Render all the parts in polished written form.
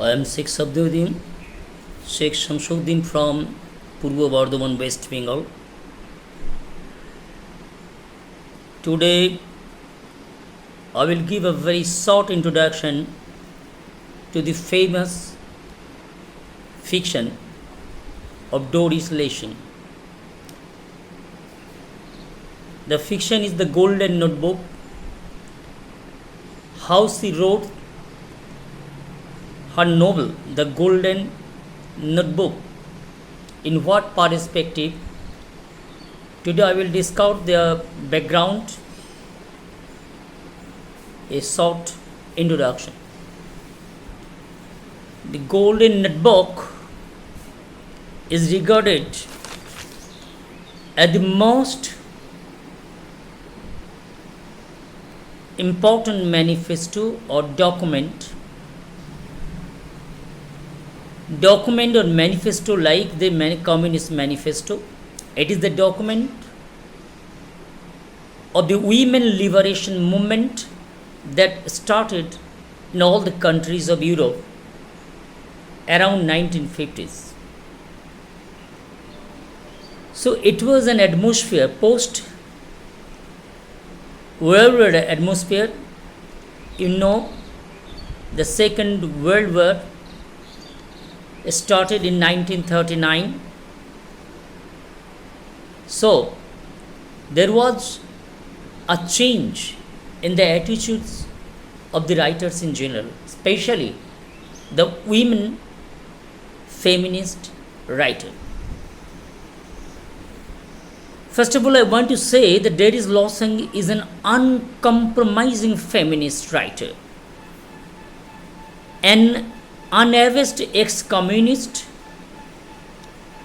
I am Sheikh Sabduddin, Sheikh Shamsuddin from Purbo Bardhaman, West Bengal. Today, I will give a very short introduction to the famous fiction of Doris Lessing. The fiction is The Golden Notebook. How she wrote her novel, The Golden Notebook, in what perspective. Today I will discuss the background, a short introduction. The Golden Notebook is regarded as the most important manifesto or document or manifesto like the Communist Manifesto. It is the document of the women liberation movement that started in all the countries of Europe around 1950s. So it was an atmosphere, post-World War atmosphere. The Second World War started in 1939. So there was a change in the attitudes of the writers in general, especially the women feminist writer. First of all, I want to say that Doris Lessing is an uncompromising feminist writer, an unabashed ex-communist,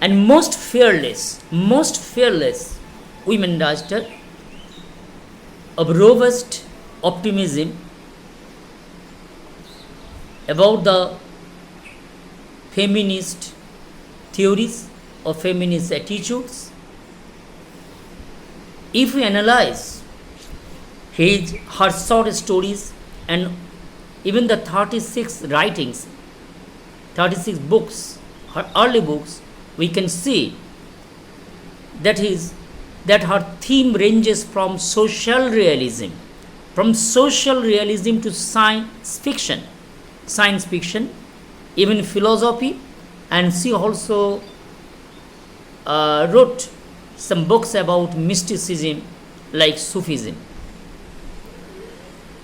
and most fearless women writer of robust optimism about the feminist theories or feminist attitudes. If we analyze her short stories and even the 36 books, her early books, we can see that her theme ranges from social realism to science fiction, even philosophy, and she also wrote some books about mysticism like Sufism.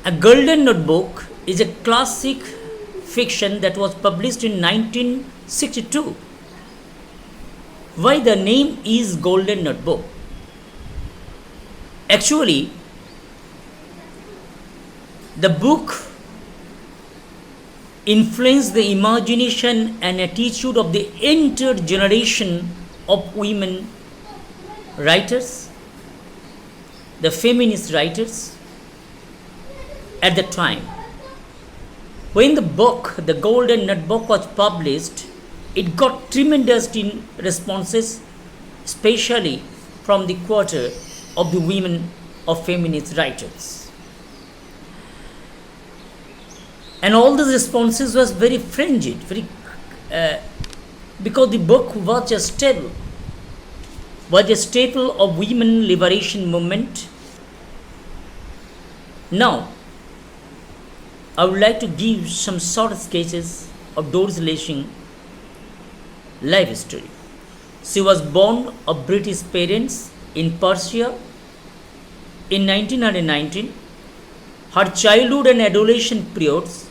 A Golden Notebook is a classic fiction that was published in 1962. Why the name is Golden Notebook? Actually, the book influenced the imagination and attitude of the entire generation of women writers, the feminist writers at the time. When the book, The Golden Notebook, was published, it got tremendous responses, especially from the quarter of the women of feminist writers. And all the responses was very frenzied, because the book was a staple of women liberation movement. Now, I would like to give some short sketches of Doris Lessing life story. She was born of British parents in Persia in 1919. Her childhood and adolescent periods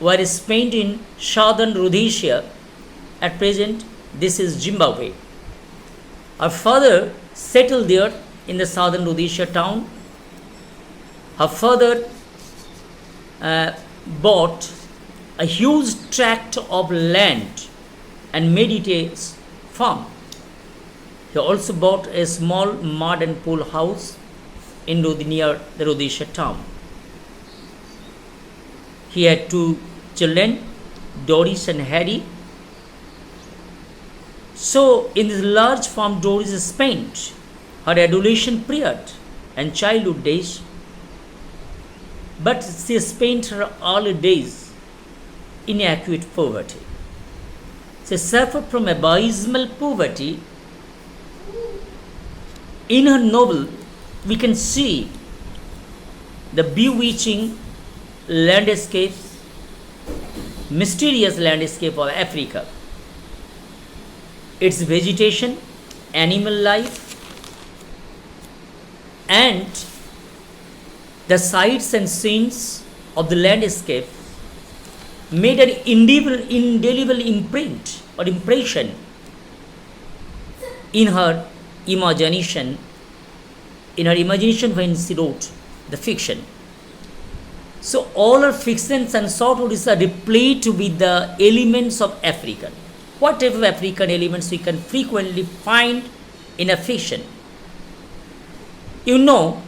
were spent in southern Rhodesia. At present, this is Zimbabwe. Her father settled there in the southern Rhodesia town. Her father bought a huge tract of land and made it a farm. He also bought a small mud and pole house near the Rhodesia town. He had two children, Doris and Harry. So, in this large farm, Doris spent her adolescent period and childhood days, but she spent her early days inadequate poverty. She suffered from abysmal poverty. In her novel, we can see the bewitching landscapes, mysterious landscape of Africa, its vegetation, animal life, and the sights and scenes of the landscape made an indelible imprint or impression in her imagination, when she wrote the fiction. So all her fictions and short stories are replete with the elements of African. What type of African elements we can frequently find in a fiction? You know,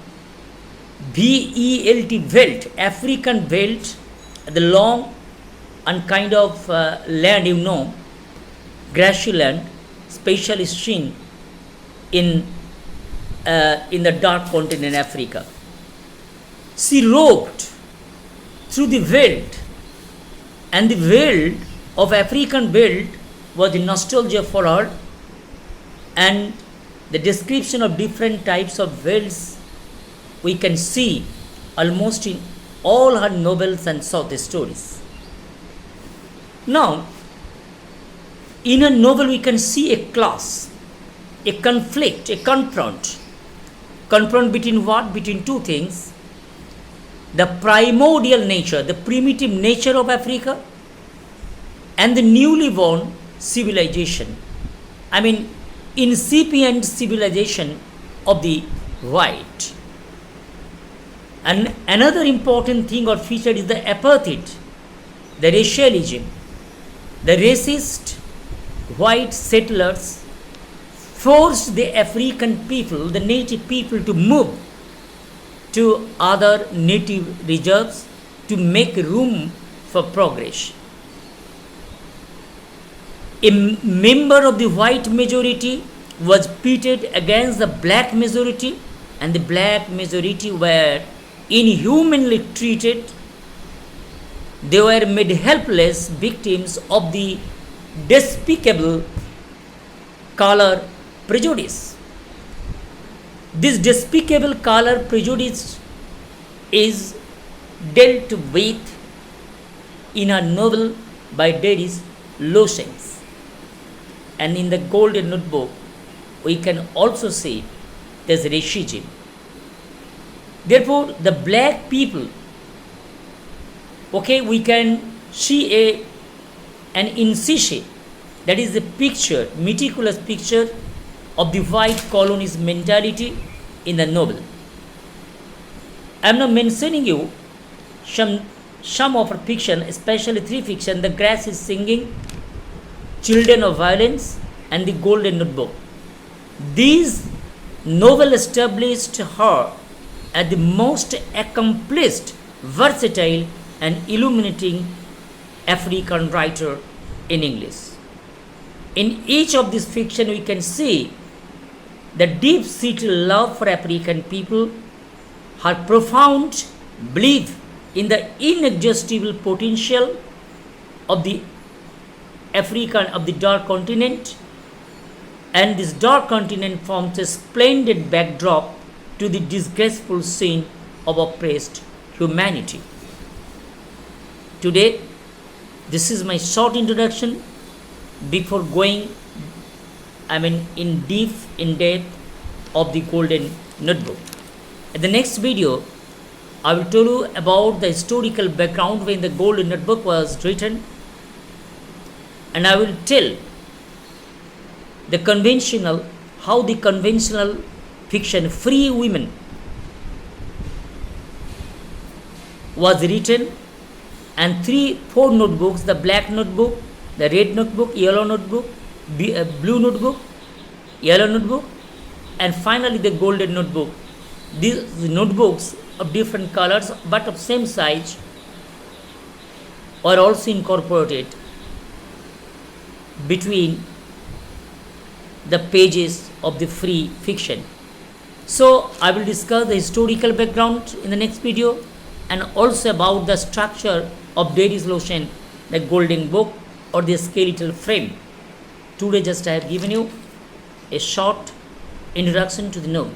VELT, Veld, African Veld, the long and kind of land, you know, grassy land, especially seen in the dark continent Africa. She roved through the veld, and the veld of African veld was the nostalgia for her, and the description of different types of velds we can see almost in all her novels and short stories. Now, in a novel we can see a clash, a conflict, a confront between what? Between two things: the primordial nature, the primitive nature of Africa, and the newly born civilization. I mean, incipient civilization of the white. And another important thing or feature is the apartheid, the racialism. The racist white settlers forced the African people, the native people, to move to other native reserves to make room for progress. A member of the white majority was pitted against the black majority, and the black majority were inhumanly treated. They were made helpless victims of the despicable color prejudice. This despicable color prejudice is dealt with in a novel by Darius Loshens. And in the Golden Notebook, we can also see there's racism. Therefore, the black people, we can see an incision, that is a picture, meticulous picture of the white colonist mentality in the novel. I am now mentioning you some of her fiction, especially three fiction: The Grass is Singing, Children of Violence, and The Golden Notebook. These novels established her as the most accomplished, versatile, and illuminating African writer in English. In each of these fiction, we can see the deep-seated love for African people, her profound belief in the inexhaustible potential of the dark continent, and this dark continent forms a splendid backdrop to the disgraceful scene of oppressed humanity. Today, this is my short introduction before going in depth of the Golden Notebook. In the next video, I will tell you about the historical background when the Golden Notebook was written, and I will tell how the conventional fiction Free Women was written, and 4 notebooks: the black notebook, the red notebook, yellow notebook, blue notebook, yellow notebook, and finally the Golden Notebook. These notebooks of different colors but of same size are also incorporated between the pages of the free fiction. So I will discuss the historical background in the next video, and also about the structure of Darius Loshens like Golden Book or the Skeletal Frame. Today just I have given you a short introduction to the novel.